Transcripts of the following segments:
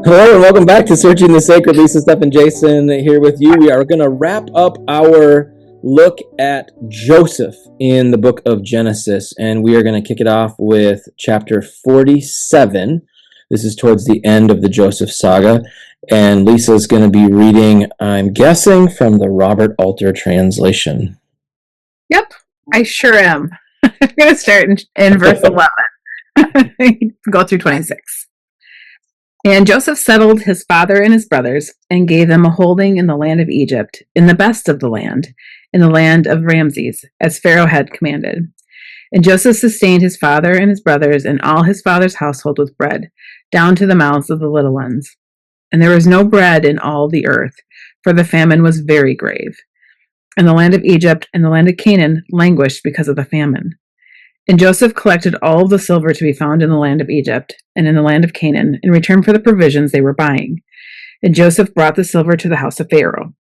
Hello and welcome back to Searching the Sacred. Lisa, Steph, and Jason here with you. We are going to wrap up our look at Joseph in the book of Genesis, and we are going to kick it off with chapter 47. This is towards the end of the Joseph saga, and Lisa is going to be reading, I'm guessing, from the Robert Alter translation. Yep, I sure am. I'm going to start in verse 11. Go through 26. And Joseph settled his father and his brothers and gave them a holding in the land of Egypt, in the best of the land, in the land of Ramses, as Pharaoh had commanded. And Joseph sustained his father and his brothers and all his father's household with bread, down to the mouths of the little ones. And there was no bread in all the earth, for the famine was very grave. And the land of Egypt and the land of Canaan languished because of the famine. And Joseph collected all of the silver to be found in the land of Egypt and in the land of Canaan in return for the provisions they were buying. And Joseph brought the silver to the house of Pharaoh.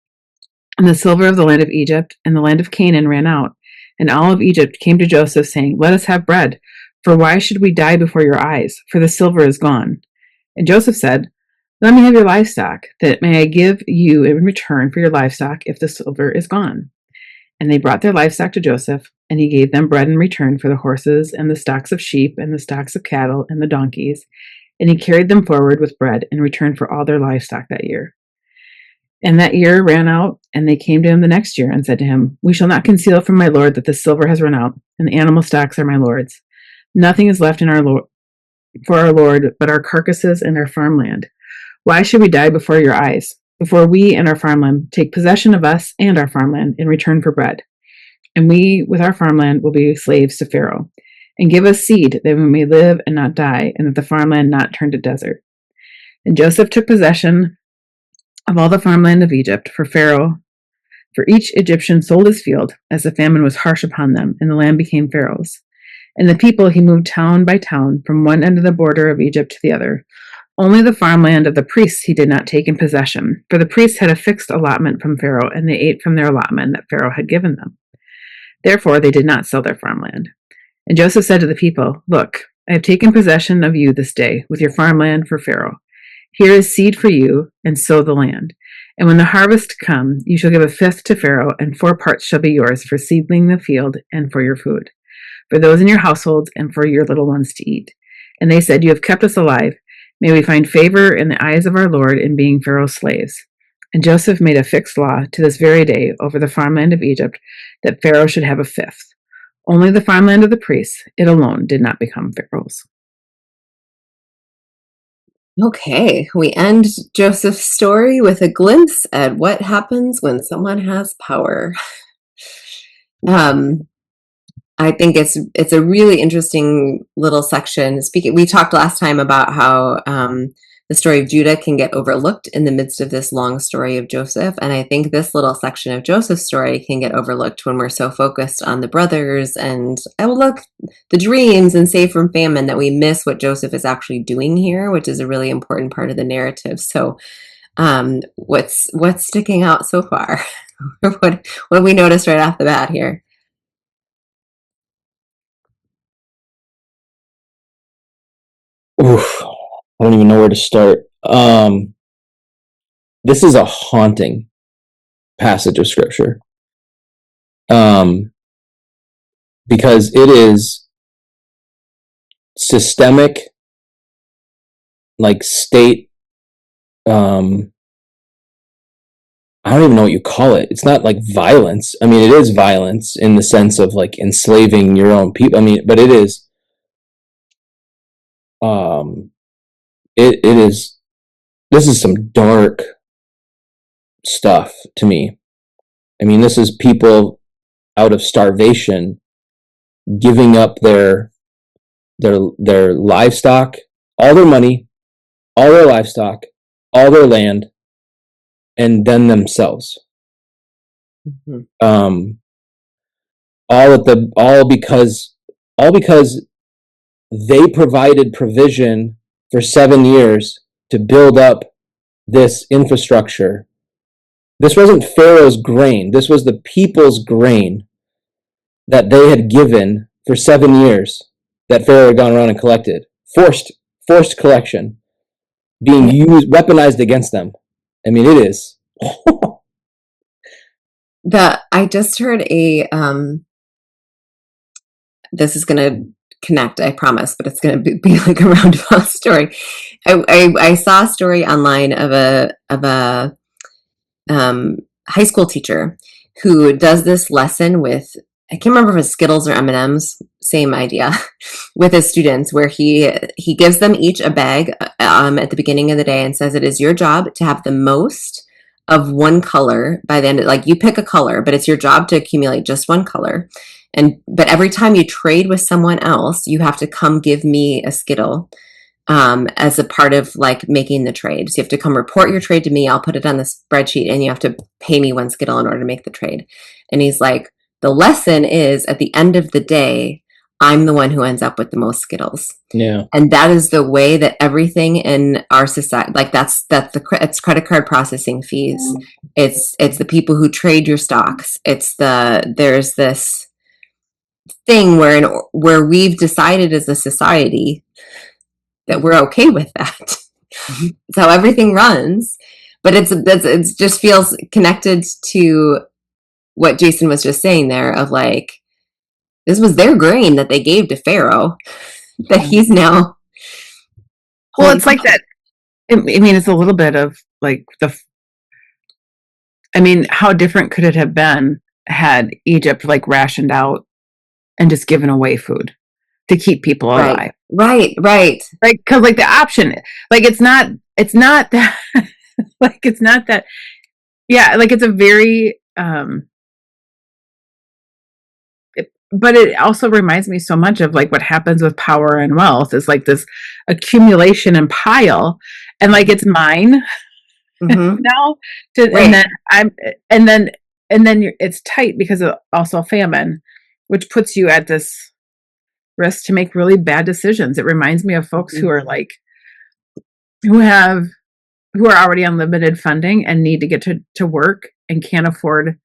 And the silver of the land of Egypt and the land of Canaan ran out. And all of Egypt came to Joseph, saying, "Let us have bread, for why should we die before your eyes? For the silver is gone." And Joseph said, "Let me have your livestock, that may I give you in return for your livestock if the silver is gone." And they brought their livestock to Joseph, and he gave them bread in return for the horses and the stocks of sheep and the stocks of cattle and the donkeys. And he carried them forward with bread in return for all their livestock that year. And that year ran out, and they came to him the next year and said to him, "We shall not conceal from my lord that the silver has run out, and the animal stocks are my lord's. Nothing is left in for our lord but our carcasses and our farmland. Why should we die before your eyes, before we and our farmland take possession of us and our farmland in return for bread? And we, with our farmland, will be slaves to Pharaoh. And give us seed, that we may live and not die, and that the farmland not turn to desert." And Joseph took possession of all the farmland of Egypt for Pharaoh. For each Egyptian sold his field, as the famine was harsh upon them, and the land became Pharaoh's. And the people he moved town by town, from one end of the border of Egypt to the other. Only the farmland of the priests he did not take in possession, for the priests had a fixed allotment from Pharaoh, and they ate from their allotment that Pharaoh had given them. Therefore they did not sell their farmland. And Joseph said to the people, "Look, I have taken possession of you this day, with your farmland for Pharaoh. Here is seed for you, and sow the land. And when the harvest come, you shall give a fifth to Pharaoh, and 4 parts shall be yours for seedling the field and for your food, for those in your households and for your little ones to eat." And they said, "You have kept us alive. May we find favor in the eyes of our Lord in being Pharaoh's slaves." And Joseph made a fixed law to this very day over the farmland of Egypt that Pharaoh should have a fifth. Only the farmland of the priests, it alone, did not become Pharaoh's. Okay, we end Joseph's story with a glimpse at what happens when someone has power. I think it's a really interesting little section. We talked last time about how the story of Judah can get overlooked in the midst of this long story of Joseph, and I think this little section of Joseph's story can get overlooked when we're so focused on the brothers and the dreams and save from famine that we miss what Joseph is actually doing here, which is a really important part of the narrative. So what's sticking out so far? what we noticed right off the bat here? Oof, I don't even know where to start. This is a haunting passage of scripture. Because it is systemic, like state, I don't even know what you call it. It's not like violence. I mean, it is violence in the sense of like enslaving your own people. I mean, but it is, this is some dark stuff to me. I mean, this is people out of starvation giving up their livestock, all their money, all their livestock, all their land, and then themselves. Mm-hmm. All because they provided provision for 7 years to build up this infrastructure. This wasn't Pharaoh's grain. This was the people's grain. that they had given for 7 years, that Pharaoh had gone around and collected, forced collection, being used, weaponized against them. I mean, it is. I just heard this is going to connect, I promise, but it's going to be like a roundabout story. I saw a story online of a high school teacher who does this lesson with, I can't remember if it's Skittles or M&Ms, same idea, with his students, where he gives them each a bag at the beginning of the day and says it is your job to have the most of one color by the end. Like, you pick a color, but it's your job to accumulate just one color. But every time you trade with someone else, you have to come give me a Skittle as a part of like making the trade. So you have to come report your trade to me. I'll put it on the spreadsheet, and you have to pay me one Skittle in order to make the trade. And he's like, the lesson is, at the end of the day, I'm the one who ends up with the most Skittles. Yeah. And that is the way that everything in our society, like it's credit card processing fees. It's the people who trade your stocks. There's this thing where we've decided as a society that we're okay with that. Mm-hmm. It's how everything runs. But it just feels connected to what Jason was just saying there, of like, this was their grain that they gave to Pharaoh that he's now. Well, it's like that. I mean, it's a little bit of like how different could it have been had Egypt like rationed out and just given away food to keep people alive? Right. Because like the option, like it's not that, like it's not that. Yeah, like it's a very. But it also reminds me so much of like what happens with power and wealth, is like this accumulation and pile, and like it's mine now. And then it's tight because of also famine, which puts you at this risk to make really bad decisions. It reminds me of folks who are like, who are already on limited funding and need to get to work and can't afford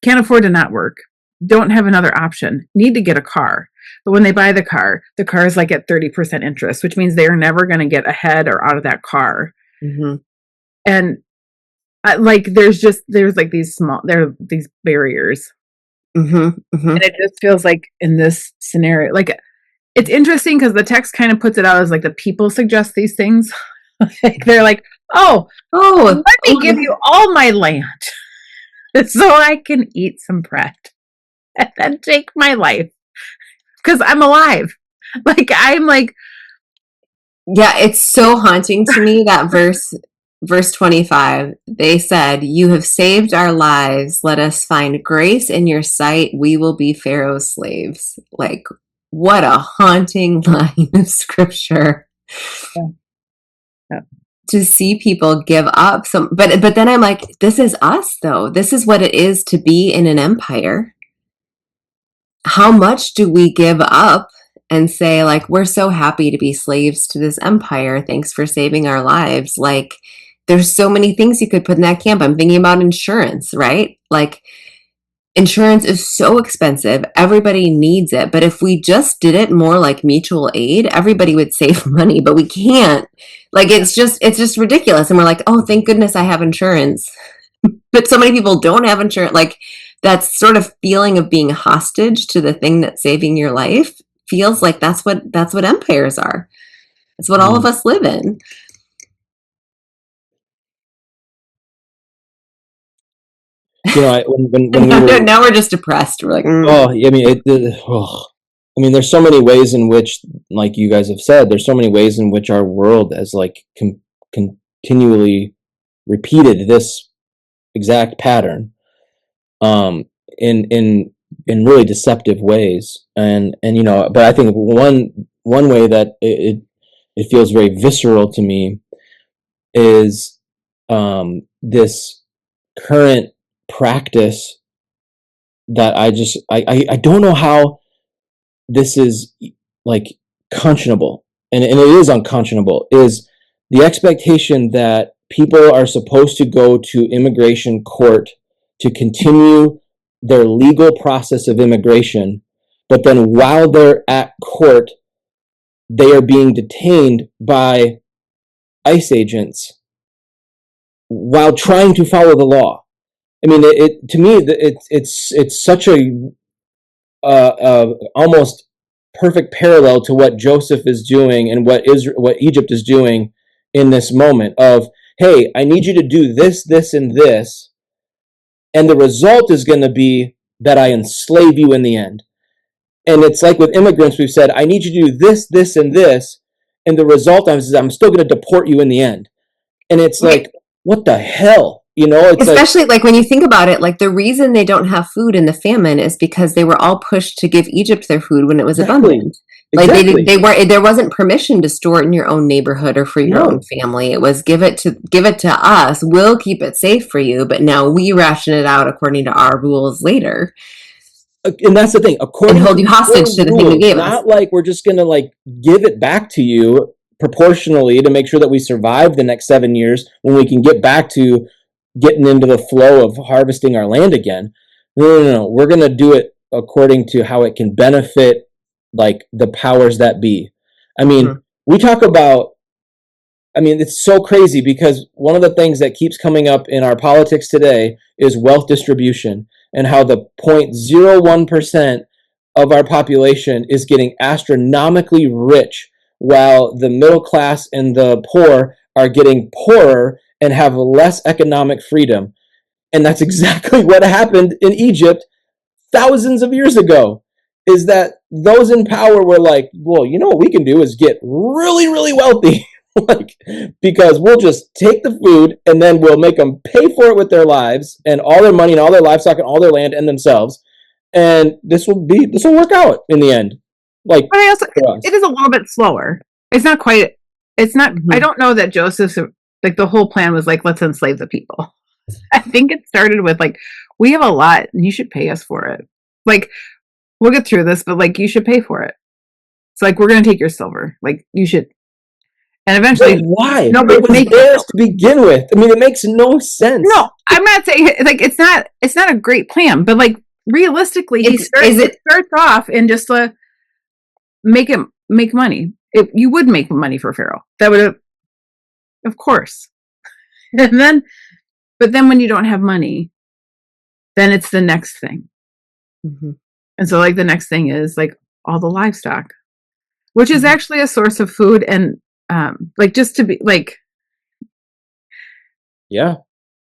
to not work. Don't have another option, need to get a car. But when they buy the car is like at 30% interest, which means they're never going to get ahead or out of that car. Mm-hmm. And like, there's like these barriers. Mm-hmm. Mm-hmm. And it just feels like in this scenario, like it's interesting because the text kind of puts it out as like the people suggest these things. Like they're like, oh, let me give you all my land so I can eat some bread and then take my life because I'm alive. Like, I'm like, yeah, it's so haunting to me that verse 25, they said, you have saved our lives. Let us find grace in your sight. We will be Pharaoh's slaves. Like, what a haunting line of scripture. Yeah. To see people give up some, but then I'm like, this is us though. This is what it is to be in an empire. How much do we give up and say, like, we're so happy to be slaves to this empire. Thanks for saving our lives. Like, there's so many things you could put in that camp. I'm thinking about insurance, right? Like, insurance is so expensive. Everybody needs it. But if we just did it more like mutual aid, everybody would save money, but we can't. Like, it's just ridiculous. And we're like, oh, thank goodness I have insurance. But so many people don't have insurance. Like, that sort of feeling of being hostage to the thing that's saving your life feels like that's what empires are. It's what all of us live in. You know, when we were, now we're just depressed. We're like, oh, I mean, there's so many ways in which, like you guys have said, there's so many ways in which our world has like continually repeated this exact pattern, in really deceptive ways, and you know, but I think one way that it feels very visceral to me is this current practice that I don't know how this is like conscionable, and it is unconscionable, is the expectation that people are supposed to go to immigration court to continue their legal process of immigration, but then while they're at court, they are being detained by ICE agents while trying to follow the law. I mean, it to me, it's such a almost perfect parallel to what Joseph is doing and what Egypt is doing in this moment of, hey, I need you to do this, this, and this, and the result is going to be that I enslave you in the end. And it's like with immigrants, we've said, I need you to do this, this, and this, and the result is I'm still going to deport you in the end. And it's like, what the hell? You know, it's especially like when you think about it, like the reason they don't have food in the famine is because they were all pushed to give Egypt their food when it was abundant. Like they weren't, there wasn't permission to store it in your own neighborhood or for your own family. It was give it to us. We'll keep it safe for you, but now we ration it out according to our rules later. And that's the thing, according and hold you hostage to the thing you gave us. Not like we're just gonna like give it back to you proportionally to make sure that we survive the next 7 years when we can get back to getting into the flow of harvesting our land again. No. We're going to do it according to how it can benefit like the powers that be. I mean, we talk about, I mean, it's so crazy because one of the things that keeps coming up in our politics today is wealth distribution and how the 0.01% of our population is getting astronomically rich while the middle class and the poor are getting poorer and have less economic freedom. And that's exactly what happened in Egypt thousands of years ago, is that those in power were like, well, you know what we can do is get really, really wealthy, like, because we'll just take the food and then we'll make them pay for it with their lives and all their money and all their livestock and all their land and themselves. And this will work out in the end. Like, but it is a little bit slower. It's not. I don't know that Joseph's, like, the whole plan was like, let's enslave the people. I think it started with like, we have a lot and you should pay us for it. Like, we'll get through this, but like, you should pay for it. It's like, we're going to take your silver. Like, you should. And eventually, but why? Nobody would make theirs to begin with. I mean, it makes no sense. No, I'm not saying like it's not a great plan, but like realistically, it starts off and just make money. You would make money for Pharaoh. That would have, of course. And then, but then when you don't have money, then it's the next thing. And so like the next thing is like all the livestock, which is actually a source of food and like just to be like, yeah,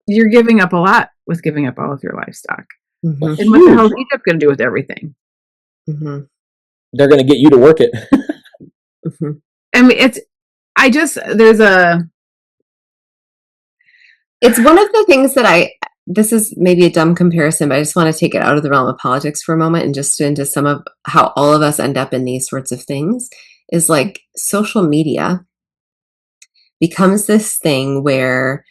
you're giving up a lot with giving up all of your livestock. And what the hell is Egypt going to do with everything? They're going to get you to work it. I mean, it's one of the things that this is maybe a dumb comparison, but I just want to take it out of the realm of politics for a moment and just into some of how all of us end up in these sorts of things is like social media becomes this thing where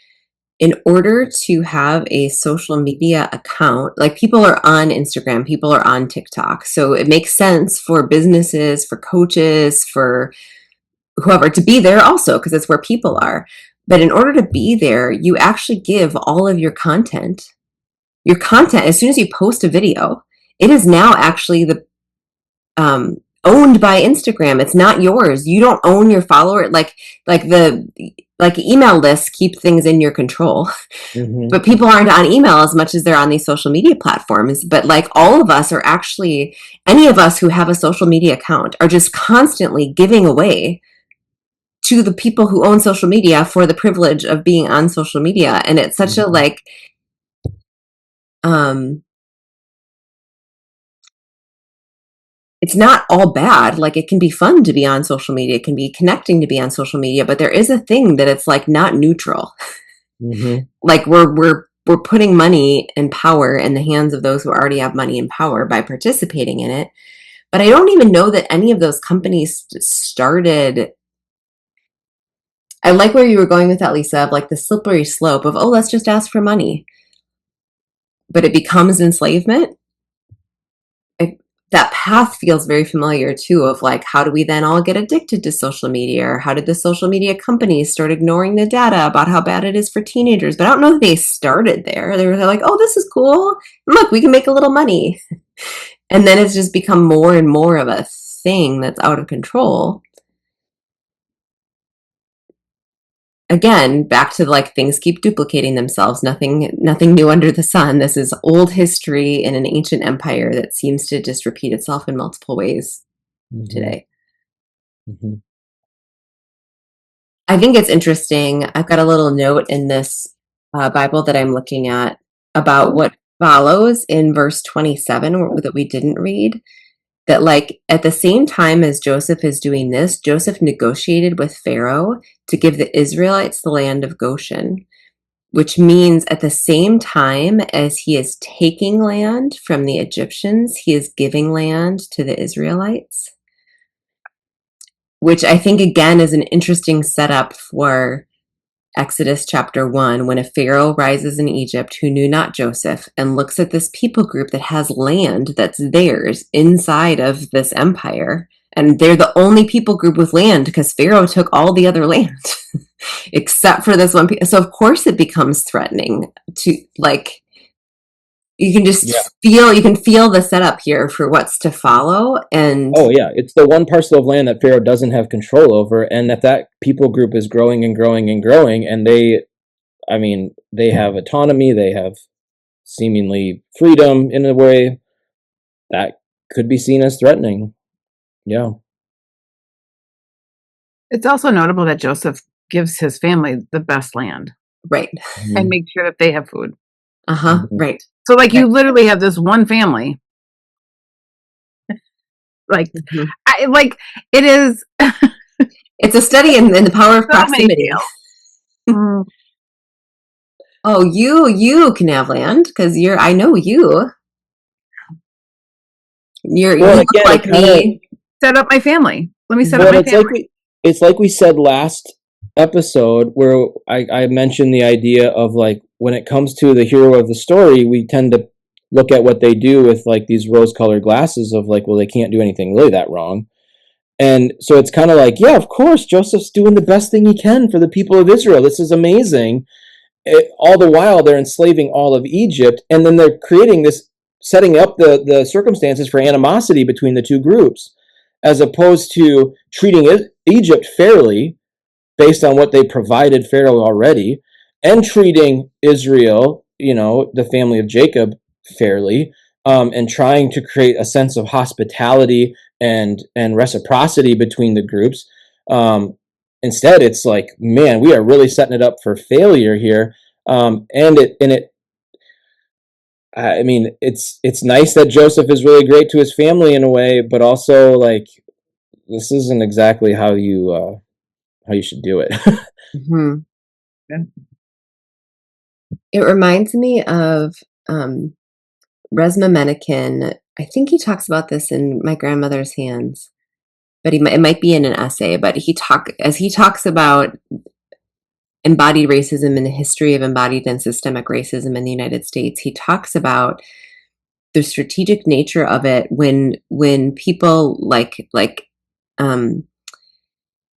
in order to have a social media account, like people are on Instagram, people are on TikTok. So it makes sense for businesses, for coaches, for whoever to be there also, because it's where people are. But in order to be there, you actually give all of your content, as soon as you post a video, it is now actually owned by Instagram. It's not yours. You don't own your follower. Like email lists keep things in your control, but people aren't on email as much as they're on these social media platforms. But like all of us are actually, any of us who have a social media account are just constantly giving away to the people who own social media for the privilege of being on social media. And it's such a like, it's not all bad. Like it can be fun to be on social media. It can be connecting to be on social media, but there is a thing that it's like not neutral. Like we're putting money and power in the hands of those who already have money and power by participating in it. But I don't even know that any of those companies started. I like where you were going with that, Lisa, of like the slippery slope of, oh, let's just ask for money. But it becomes enslavement. That path feels very familiar too, of like, how do we then all get addicted to social media? Or how did the social media companies start ignoring the data about how bad it is for teenagers? But I don't know if they started there. They were like, oh, this is cool. Look, we can make a little money. And then it's just become more and more of a thing that's out of control. Again, back to like things keep duplicating themselves. Nothing new under the sun. This is old history in an ancient empire that seems to just repeat itself in multiple ways today. Mm-hmm. I think it's interesting. I've got a little note in this Bible that I'm looking at about what follows in verse 27 that we didn't read. That like at the same time as Joseph is doing this, Joseph negotiated with Pharaoh to give the Israelites the land of Goshen, which means at the same time as he is taking land from the Egyptians, he is giving land to the Israelites, which I think again is an interesting setup for Exodus chapter 1, when a Pharaoh rises in Egypt who knew not Joseph and looks at this people group that has land that's theirs inside of this empire. And they're the only people group with land because Pharaoh took all the other land except for this one. So of course it becomes threatening to like, you can just you can feel the setup here for what's to follow. And oh yeah, it's the one parcel of land that Pharaoh doesn't have control over, and that people group is growing and growing and growing, and they have autonomy, they have seemingly freedom in a way that could be seen as threatening. Yeah. It's also notable that Joseph gives his family the best land. Right. And make sure that they have food. Right. So like you literally have this one family. Like it is it's a study in the power of proximity. Oh, you can have land because I know you. You look like me. Set up my family. Let me set up my family. It's like we said last episode where I mentioned the idea of like when it comes to the hero of the story, we tend to look at what they do with like these rose-colored glasses of like, well, they can't do anything really that wrong. And so it's kind of like, yeah, of course, Joseph's doing the best thing he can for the people of Israel. This is amazing. All the while they're enslaving all of Egypt, and then they're creating this, setting up the circumstances for animosity between the two groups, as opposed to treating Egypt fairly based on what they provided Pharaoh already, and treating Israel, the family of Jacob, fairly, and trying to create a sense of hospitality and reciprocity between the groups. Instead, it's like, man, we are really setting it up for failure here. It's nice that Joseph is really great to his family in a way, but also like this isn't exactly how you should do it. It reminds me of Resma Menakin. I think he talks about this in My Grandmother's Hands, but it might be in an essay. But he talks about embodied racism and the history of embodied and systemic racism in the United States. He talks about the strategic nature of it when people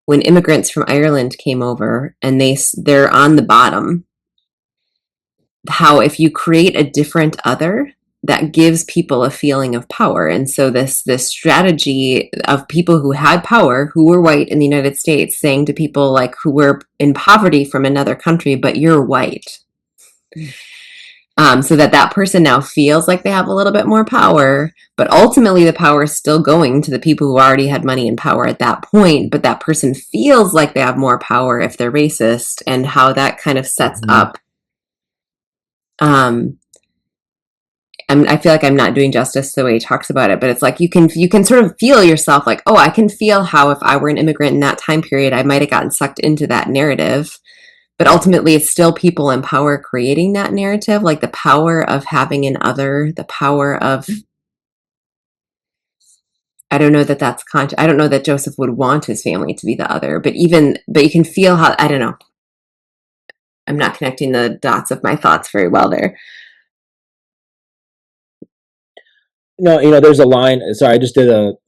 when immigrants from Ireland came over and they're on the bottom, how if you create a different other, that gives people a feeling of power. And so this strategy of people who had power, who were white in the United States, saying to people like who were in poverty from another country, but you're white. So that person now feels like they have a little bit more power, but ultimately the power is still going to the people who already had money and power at that point. But that person feels like they have more power if they're racist, and how that kind of sets up. I feel like I'm not doing justice the way he talks about it, but it's like you can sort of feel yourself like, oh, I can feel how if I were an immigrant in that time period, I might have gotten sucked into that narrative. But ultimately, it's still people in power creating that narrative, like the power of having an other, the power of. I don't know that that's conscious. I don't know that Joseph would want his family to be the other, but you can feel how, I don't know. I'm not connecting the dots of my thoughts very well there. No, there's a line. Sorry,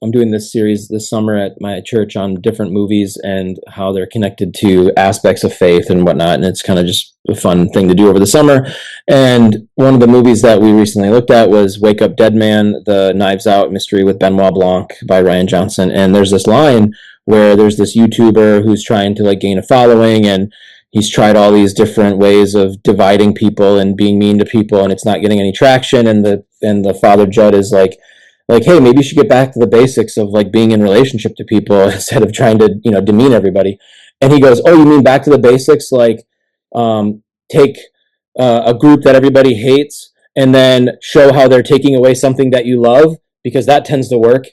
I'm doing this series this summer at my church on different movies and how they're connected to aspects of faith and whatnot. And it's kind of just a fun thing to do over the summer. And one of the movies that we recently looked at was Wake Up Dead Man, the Knives Out mystery with Benoit Blanc by Rian Johnson. And there's this line where there's this YouTuber who's trying to like gain a following, and he's tried all these different ways of dividing people and being mean to people, and it's not getting any traction. And the Father Judd is like, hey, maybe you should get back to the basics of like being in relationship to people instead of trying to demean everybody. And he goes, oh, you mean back to the basics, like take a group that everybody hates and then show how they're taking away something that you love, because that tends to work.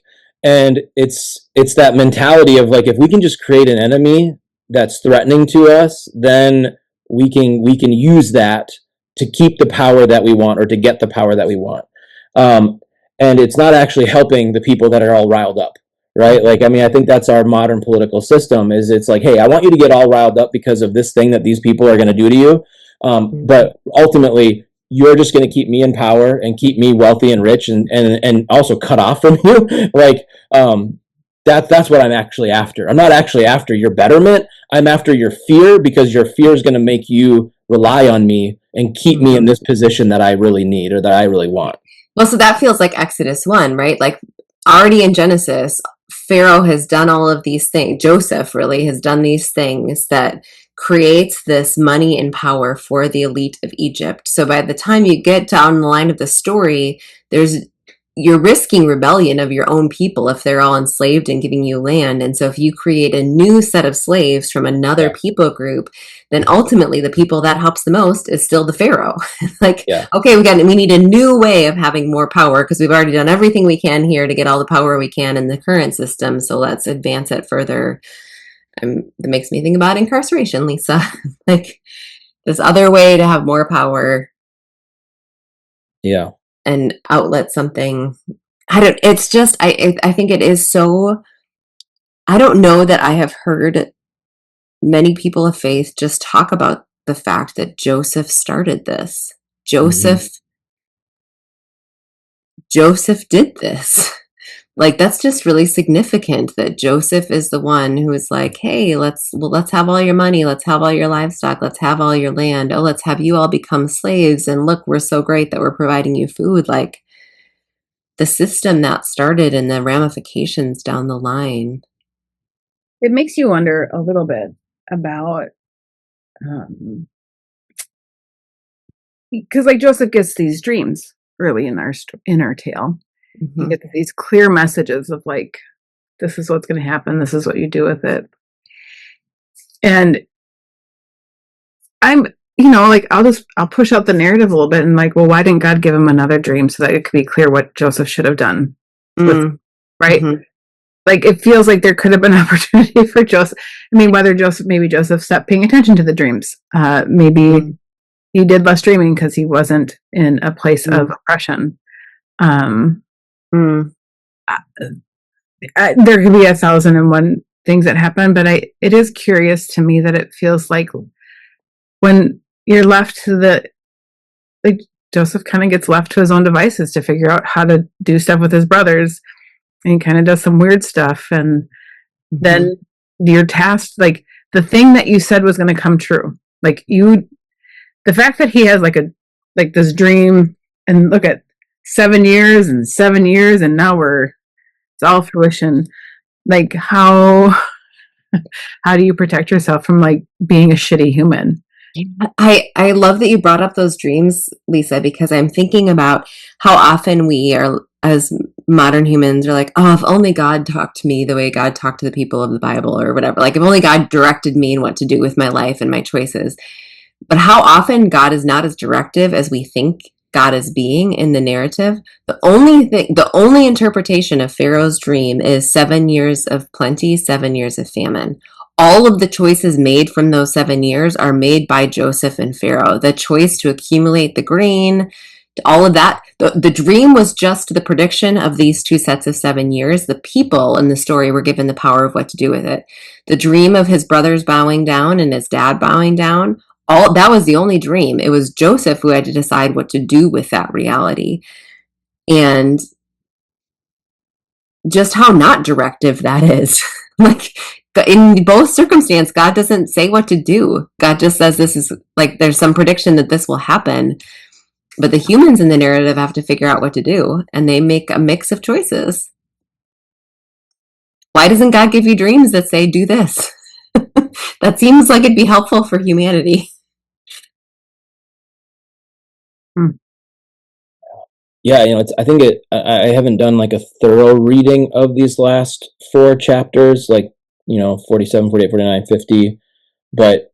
And it's that mentality of like, if we can just create an enemy that's threatening to us, then we can use that to keep the power that we want, or to get the power that we want. And it's not actually helping the people that are all riled up, right? Like, I mean, I think that's our modern political system. Is it's like, hey, I want you to get all riled up because of this thing that these people are going to do to you, but ultimately you're just going to keep me in power and keep me wealthy and rich, and also cut off from you. Like, that's what I'm actually after. I'm not actually after your betterment. I'm after your fear, because your fear is going to make you rely on me and keep me in this position that I really need, or that I really want. Well, so that feels like Exodus 1, right? Like already in Genesis, Pharaoh has done all of these things. Joseph really has done these things that creates this money and power for the elite of Egypt. So by the time you get down the line of the story, you're risking rebellion of your own people if they're all enslaved and giving you land. And so if you create a new set of slaves from another people group, then ultimately the people that helps the most is still the Pharaoh. Like, okay, we need a new way of having more power, because we've already done everything we can here to get all the power we can in the current system. So let's advance it further. That makes me think about incarceration, Lisa. Like this other way to have more power. Yeah. And outlet something. It's just, I think it is so, I don't know that I have heard many people of faith just talk about the fact that Joseph started this. Joseph did this. Like, that's just really significant that Joseph is the one who is like, hey, let's have all your money. Let's have all your livestock. Let's have all your land. Oh, let's have you all become slaves. And look, we're so great that we're providing you food. Like the system that started and the ramifications down the line. It makes you wonder a little bit about, because like Joseph gets these dreams early in our tale. You get these clear messages of like, this is what's going to happen. This is what you do with it. And I'm, like, I'll push out the narrative a little bit and like, well, why didn't God give him another dream so that it could be clear what Joseph should have done? Right? Like, it feels like there could have been opportunity for Joseph. I mean, maybe Joseph stopped paying attention to the dreams. Maybe he did less dreaming because he wasn't in a place of oppression. There could be 1,001 things that happen, but it is curious to me that it feels like when you're left to like Joseph kind of gets left to his own devices to figure out how to do stuff with his brothers, and he kind of does some weird stuff, and then you're tasked, like the thing that you said was going to come true, like the fact that he has like this dream, and look at 7 years and 7 years, and now it's all fruition. Like, how do you protect yourself from like being a shitty human? I love that you brought up those dreams, Lisa, because I'm thinking about how often we are, as modern humans, are like, oh, if only God talked to me the way God talked to the people of the Bible or whatever. Like, if only God directed me in what to do with my life and my choices. But how often God is not as directive as we think God is being in the narrative. The only interpretation of Pharaoh's dream is 7 years of plenty, 7 years of famine. All of the choices made from those 7 years are made by Joseph and Pharaoh. The choice to accumulate the grain, all of that. The dream was just the prediction of these 2 sets of 7 years. The people in the story were given the power of what to do with it. The dream of his brothers bowing down and his dad bowing down, that was the only dream. It was Joseph who had to decide what to do with that reality. And just how not directive that is. Like, in both circumstances, God doesn't say what to do. God just says this is, like, there's some prediction that this will happen, but the humans in the narrative have to figure out what to do, and they make a mix of choices. Why doesn't God give you dreams that say, do this? That seems like it'd be helpful for humanity. Yeah, I think I haven't done like a thorough reading of these last 4 chapters, like, 47, 48, 49, 50, but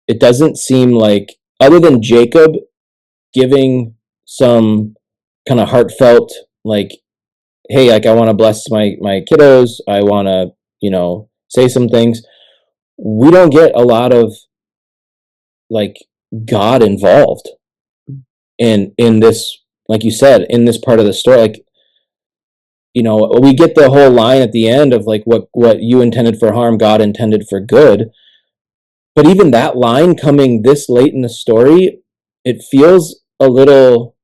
it doesn't seem like, other than Jacob giving some kind of heartfelt, like, hey, like, I want to bless my kiddos, I want to, say some things. We don't get a lot of, like, God involved in this, like you said, in this part of the story. Like, we get the whole line at the end of, like, what you intended for harm, God intended for good. But even that line coming this late in the story, it feels a little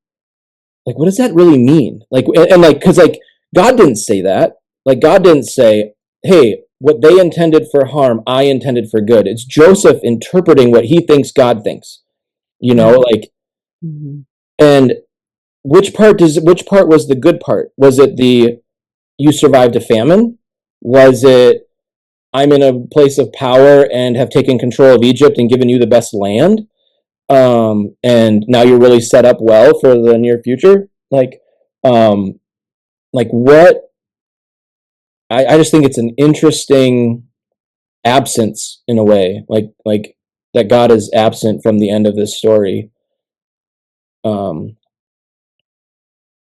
like, what does that really mean? Like, and like, because, like, God didn't say that. Like, God didn't say, hey, what they intended for harm, I intended for good. It's Joseph interpreting what he thinks God thinks. Like, and which part was the good part? Was it the, you survived a famine? Was it, I'm in a place of power and have taken control of Egypt and given you the best land? And now you're really set up well for the near future. Like what? I just think it's an interesting absence in a way, like that God is absent from the end of this story.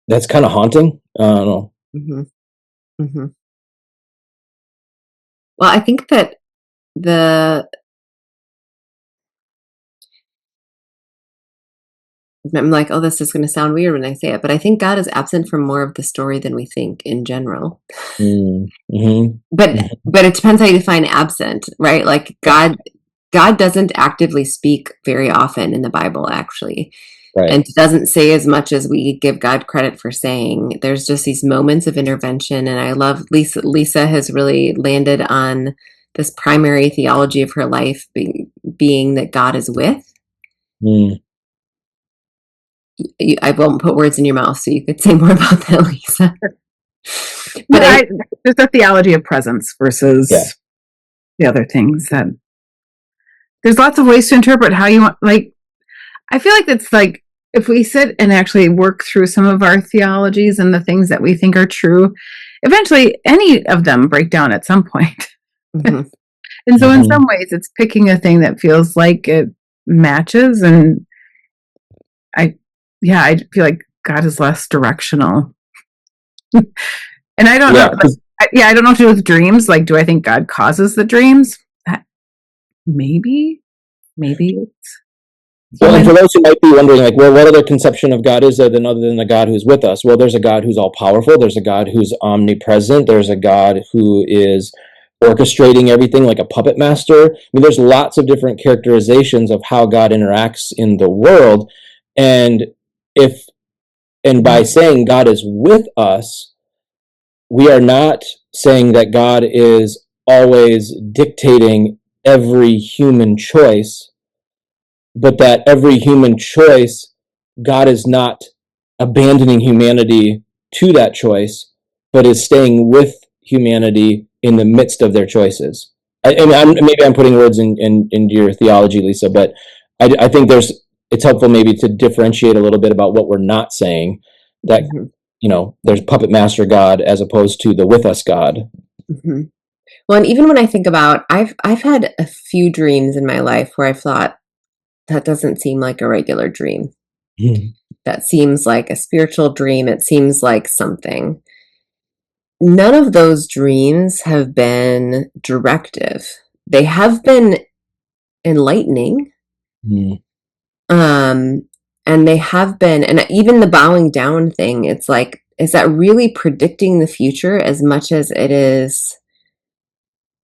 That's kind of haunting. I don't know. Mm-hmm. Mm-hmm. Well, I think that I'm like, oh, this is going to sound weird when I say it, but I think God is absent from more of the story than we think in general. Mm-hmm. But it depends how you define absent, right? Like, God doesn't actively speak very often in the Bible, actually. Right. And doesn't say as much as we give God credit for saying. There's just these moments of intervention, and I love Lisa has really landed on this primary theology of her life being that God is with. I won't put words in your mouth, so you could say more about that, Lisa. But there's a theology of presence versus the other things. That there's lots of ways to interpret how you want. Like, I feel like it's like, if we sit and actually work through some of our theologies and the things that we think are true, eventually any of them break down at some point. Mm-hmm. And so in some ways it's picking a thing that feels like it matches, and I feel like God is less directional. And I don't know. I don't know what to do with dreams. Like, do I think God causes the dreams? Maybe it's. Well, and for those who might be wondering, like, well, what other conception of God is there other than the God who's with us? Well, there's a God who's all powerful. There's a God who's omnipresent. There's a God who is orchestrating everything like a puppet master. I mean, there's lots of different characterizations of how God interacts in the world. And by saying God is with us, we are not saying that God is always dictating every human choice, but that every human choice, God is not abandoning humanity to that choice, but is staying with humanity in the midst of their choices. Maybe I'm putting words into your theology, Lisa, but I think it's helpful maybe to differentiate a little bit about what we're not saying, that, there's puppet master God as opposed to the with us God. Mm-hmm. Well, and even when I think about, I've had a few dreams in my life where I've thought, that doesn't seem like a regular dream. That seems like a spiritual dream. It seems like something. None of those dreams have been directive. They have been enlightening. And they have been, and even the bowing down thing, it's like, is that really predicting the future as much as it is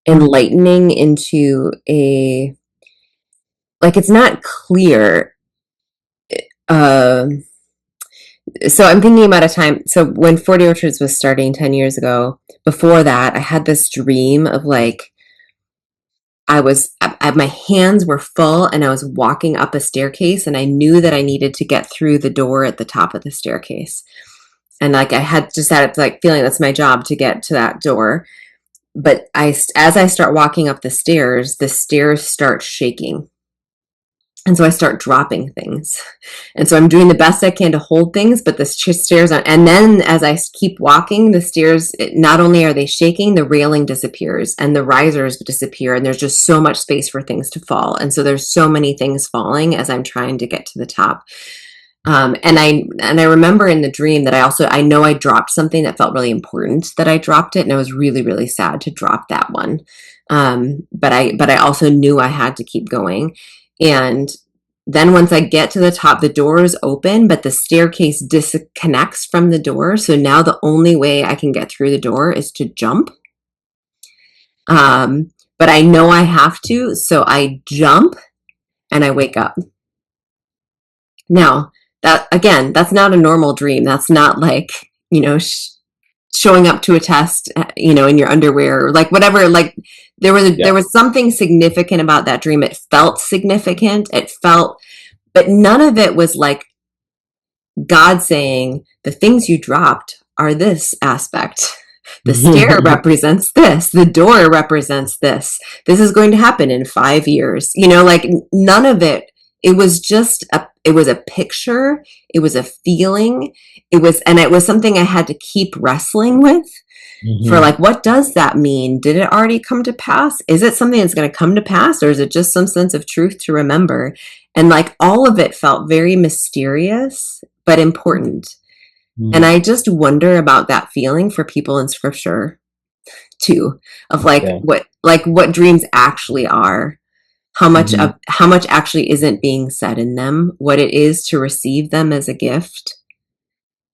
enlightening into a, like, it's not clear. So I'm thinking about a time. So when 40 Orchards was starting 10 years ago, before that, I had this dream of like, my hands were full and I was walking up a staircase and I knew that I needed to get through the door at the top of the staircase. And like I had just had like feeling that's my job to get to that door. But as I start walking up the stairs start shaking. And so I start dropping things. And so I'm doing the best I can to hold things, but the stairs aren't. And then as I keep walking, the stairs, not only are they shaking, the railing disappears and the risers disappear. And there's just so much space for things to fall. And so there's so many things falling as I'm trying to get to the top. And I remember in the dream that I know I dropped something that felt really important, that I dropped it. And I was really, really sad to drop that one. But I also knew I had to keep going. And then once I get to the top, the door is open, but the staircase disconnects from the door. So now the only way I can get through the door is to jump. But I know I have to, so I jump and I wake up. Now, that's not a normal dream. That's not like, showing up to a test, in your underwear or like whatever. Like there was something significant about that dream. It felt significant. But none of it was like God saying the things you dropped are this aspect. The stair represents this. The door represents this. This is going to happen in 5 years. Like none of it. It was just it was a picture. It was a feeling. It was something I had to keep wrestling with for like, what does that mean? Did it already come to pass? Is it something that's going to come to pass, or is it just some sense of truth to remember? And like all of it felt very mysterious, but important. And I just wonder about that feeling for people in scripture too, of like what dreams actually are. How much actually isn't being said in them, what it is to receive them as a gift,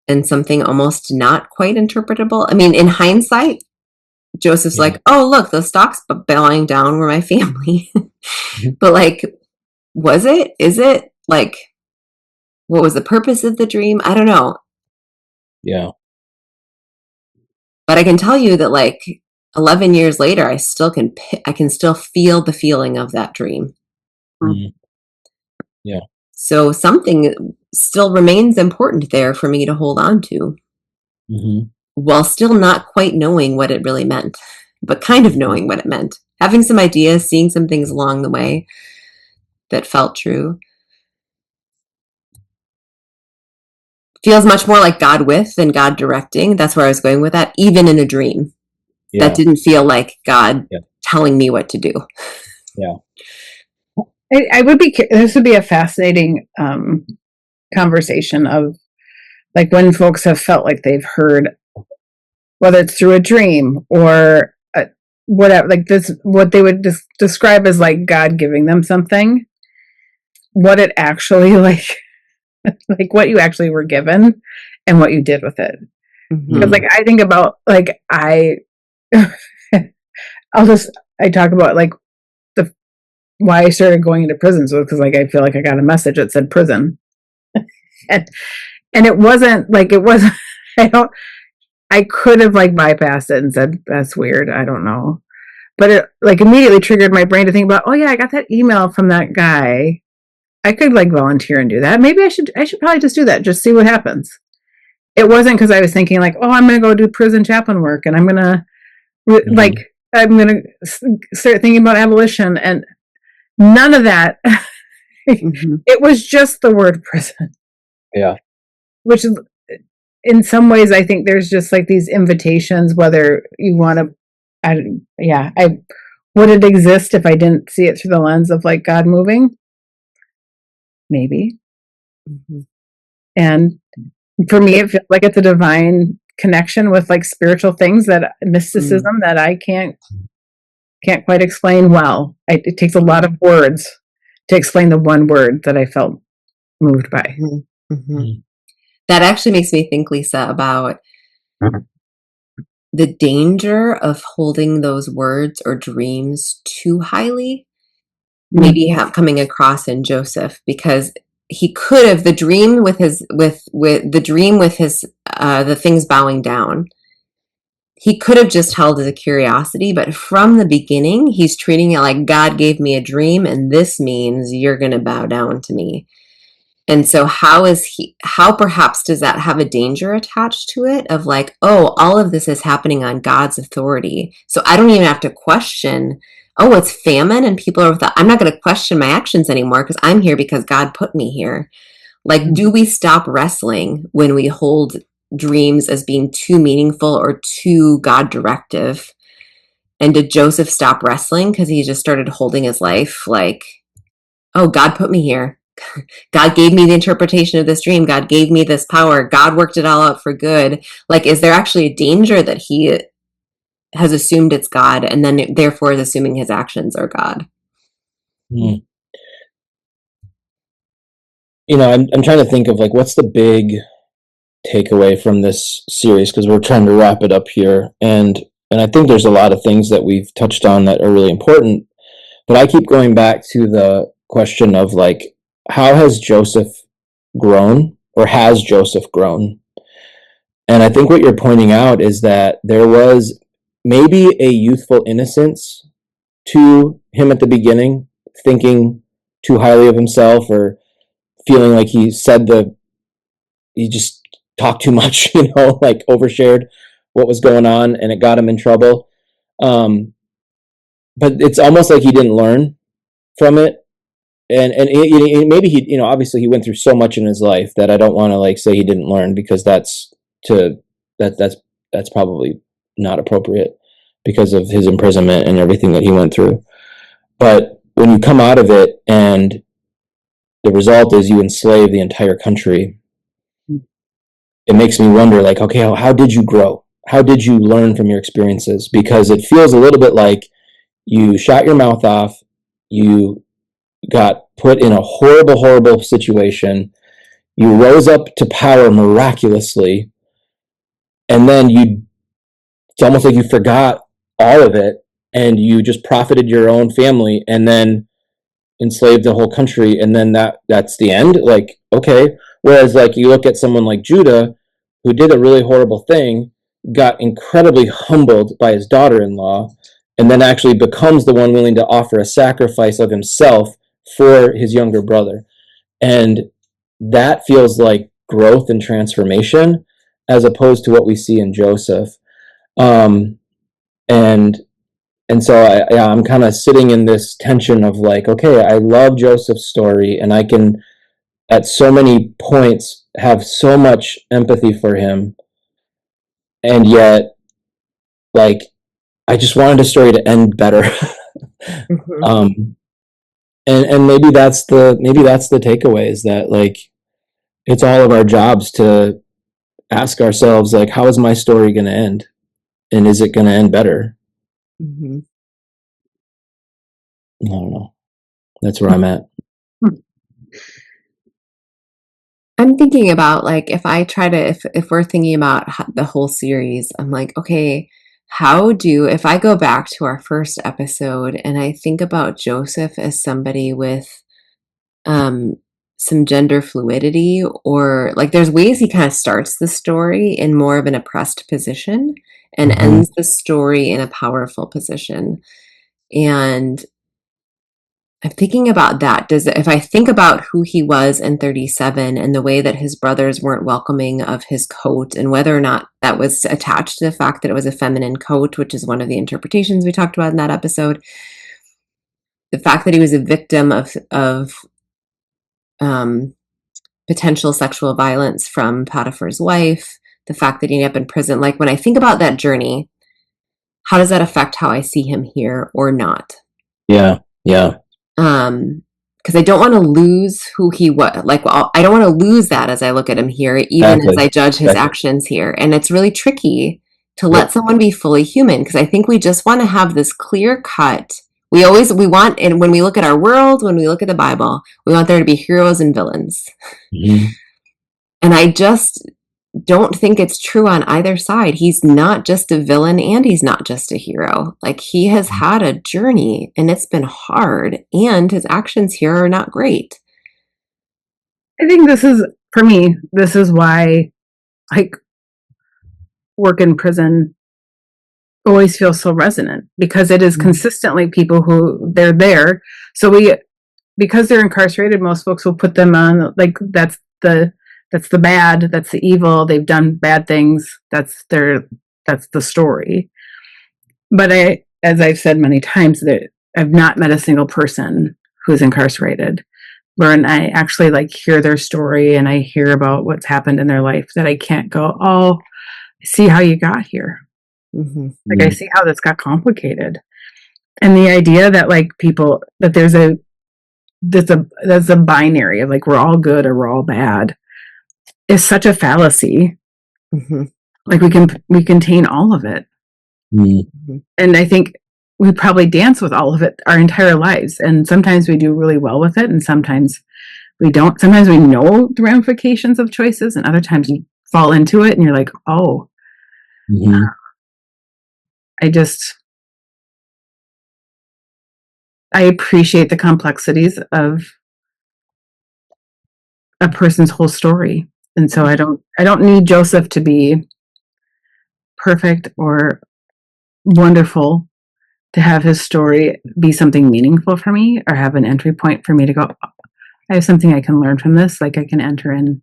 and something almost not quite interpretable. I mean, in hindsight, Joseph's like, oh, look, the stocks bowing down were my family. But like, was it? Is it? Like, what was the purpose of the dream? I don't know. Yeah. But I can tell you that like 11 years later, I can still feel the feeling of that dream. Yeah. So something still remains important there for me to hold on to, while still not quite knowing what it really meant, but kind of knowing what it meant. Having some ideas, seeing some things along the way that felt true. Feels much more like God with than God directing. That's where I was going with that, even in a dream. That didn't feel like God telling me what to do. Yeah. This would be a fascinating conversation of like when folks have felt like they've heard, whether it's through a dream or whatever, like this, what they would describe as like God giving them something, what it actually like what you actually were given and what you did with it. Because like I think about like I talk about like why I started going into prisons was because like I feel like I got a message that said prison, and it wasn't I could have like bypassed it and said that's weird, I don't know, but it like immediately triggered my brain to think about, oh yeah, I got that email from that guy, I could like volunteer and do that, maybe I should probably just do that, just see what happens. It wasn't because I was thinking like, oh, I'm gonna go do prison chaplain work and I'm gonna start thinking about abolition, and none of that. It was just the word prison. Yeah. Which is, in some ways, I think there's just like these invitations, whether you want to, would it exist if I didn't see it through the lens of like God moving? Maybe. And for me, it feels like it's a divine connection with like spiritual things, that mysticism that I can't quite explain well. It takes a lot of words to explain the one word that I felt moved by. That actually makes me think, Lisa, about the danger of holding those words or dreams too highly, maybe coming across in Joseph, because he could have the dream with his the things bowing down. He could have just held as a curiosity, but from the beginning, he's treating it like God gave me a dream, and this means you're going to bow down to me. And so how perhaps does that have a danger attached to it of like, oh, all of this is happening on God's authority. So I don't even have to question, oh, it's famine and people are without, I'm not going to question my actions anymore because I'm here because God put me here. Like, do we stop wrestling when we hold dreams as being too meaningful or too God directive? And did Joseph stop wrestling because he just started holding his life like, oh, God put me here. God gave me the interpretation of this dream. God gave me this power. God worked it all out for good. Like, is there actually a danger that he has assumed it's God and then therefore is assuming his actions are God? Hmm. I'm trying to think of like what's the big takeaway from this series, because we're trying to wrap it up here, and I think there's a lot of things that we've touched on that are really important, but I keep going back to the question of like, how has Joseph grown, or has Joseph grown? And I think what you're pointing out is that there was maybe a youthful innocence to him at the beginning, thinking too highly of himself, or feeling like he just talked too much, like overshared what was going on, and it got him in trouble. Um, but it's almost like he didn't learn from it, and maybe obviously he went through so much in his life that I don't want to like say he didn't learn, because that's probably not appropriate because of his imprisonment and everything that he went through. But when you come out of it and the result is you enslave the entire country, it makes me wonder, like, okay, how did you grow? How did you learn from your experiences? Because it feels a little bit like you shot your mouth off, you got put in a horrible, horrible situation, you rose up to power miraculously, and then it's almost like you forgot all of it, and you just profited your own family, and then enslaved the whole country, and then that's the end. Like, okay. Whereas like you look at someone like Judah, who did a really horrible thing, got incredibly humbled by his daughter-in-law, and then actually becomes the one willing to offer a sacrifice of himself for his younger brother. And that feels like growth and transformation, as opposed to what we see in Joseph. um and so I'm kind of sitting in this tension of like, okay, I love Joseph's story, and I can, at so many points, have so much empathy for him, and yet, like, I just wanted the story to end better. Mm-hmm. And maybe that's the takeaway, is that like it's all of our jobs to ask ourselves, like, how is my story going to end, and is it going to end better? Mm-hmm. I don't know. That's where I'm at. I'm thinking about like if we're thinking about the whole series, I'm like, okay, if I go back to our first episode and I think about Joseph as somebody with um some gender fluidity, or like there's ways he kind of starts the story in more of an oppressed position and Mm-hmm. ends the story in a powerful position. And I'm thinking about that. If I think about who he was in 37 and the way that his brothers weren't welcoming of his coat, and whether or not that was attached to the fact that it was a feminine coat, which is one of the interpretations we talked about in that episode, the fact that he was a victim of um, potential sexual violence from Potiphar's wife, the fact that he ended up in prison. Like when I think about that journey, how does that affect how I see him here or not? Yeah. Yeah. Because I don't want to lose who he was. Like, well, I don't want to lose that as I look at him here, even as Exactly. I judge his Exactly. actions here. And it's really tricky to let Yep. someone be fully human, because I think we just want to have this clear cut. We want, and when we look at our world, when we look at the Bible, we want there to be heroes and villains. Mm-hmm. And I just don't think it's true on either side. He's not just a villain and he's not just a hero. Like, he has had a journey and it's been hard, and his actions here are not great. I think this is, for me, this is why like work in prison always feels so resonant, because it is consistently people who they're there. So because they're incarcerated, most folks will put them on like that's the bad, that's the evil, they've done bad things, that's the story. But as I've said many times, that I've not met a single person who's incarcerated when I actually like hear their story and I hear about what's happened in their life, that I can't go, oh, I see how you got here. Like I see how this got complicated. And the idea that like people, that there's a binary of like we're all good or we're all bad is such a fallacy. Like we contain all of it. And I think we probably dance with all of it our entire lives. And sometimes we do really well with it, and sometimes we don't. Sometimes we know the ramifications of choices, and other times you fall into it and you're like, oh, I appreciate the complexities of a person's whole story. And so I don't need Joseph to be perfect or wonderful to have his story be something meaningful for me, or have an entry point for me to go, oh, I have something I can learn from this. Like I can enter in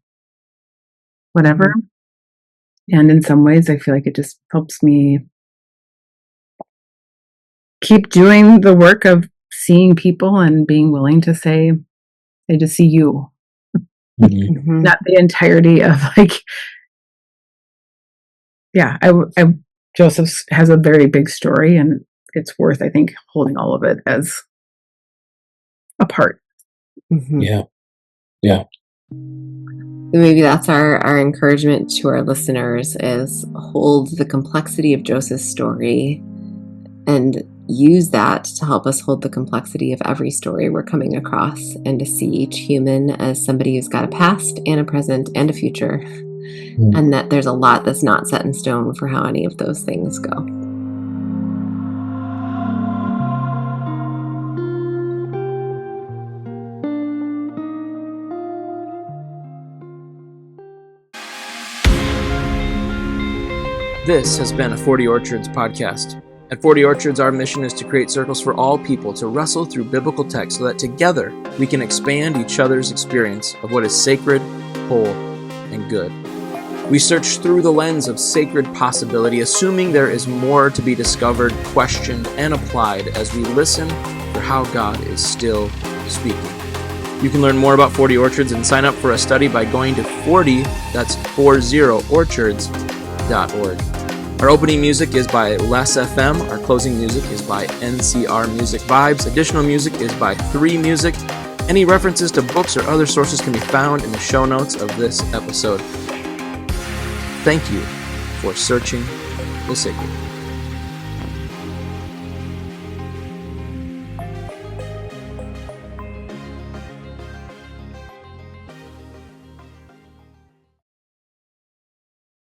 whatever. And in some ways, I feel like it just helps me keep doing the work of seeing people and being willing to say, I just see you. Not the entirety of like, yeah, Joseph has a very big story, and it's worth, I think, holding all of it as a part. Yeah. Maybe that's our encouragement to our listeners, is hold the complexity of Joseph's story and use that to help us hold the complexity of every story we're coming across, and to see each human as somebody who's got a past and a present and a future, and that there's a lot that's not set in stone for how any of those things go. This has been a 40 Orchards podcast. At 40 Orchards, our mission is to create circles for all people to wrestle through biblical text so that together we can expand each other's experience of what is sacred, whole, and good. We search through the lens of sacred possibility, assuming there is more to be discovered, questioned, and applied as we listen for how God is still speaking. You can learn more about 40 Orchards and sign up for a study by going to 40orchards.org. Our opening music is by Les FM. Our closing music is by NCR Music Vibes. Additional music is by 3 Music. Any references to books or other sources can be found in the show notes of this episode. Thank you for searching the sacred.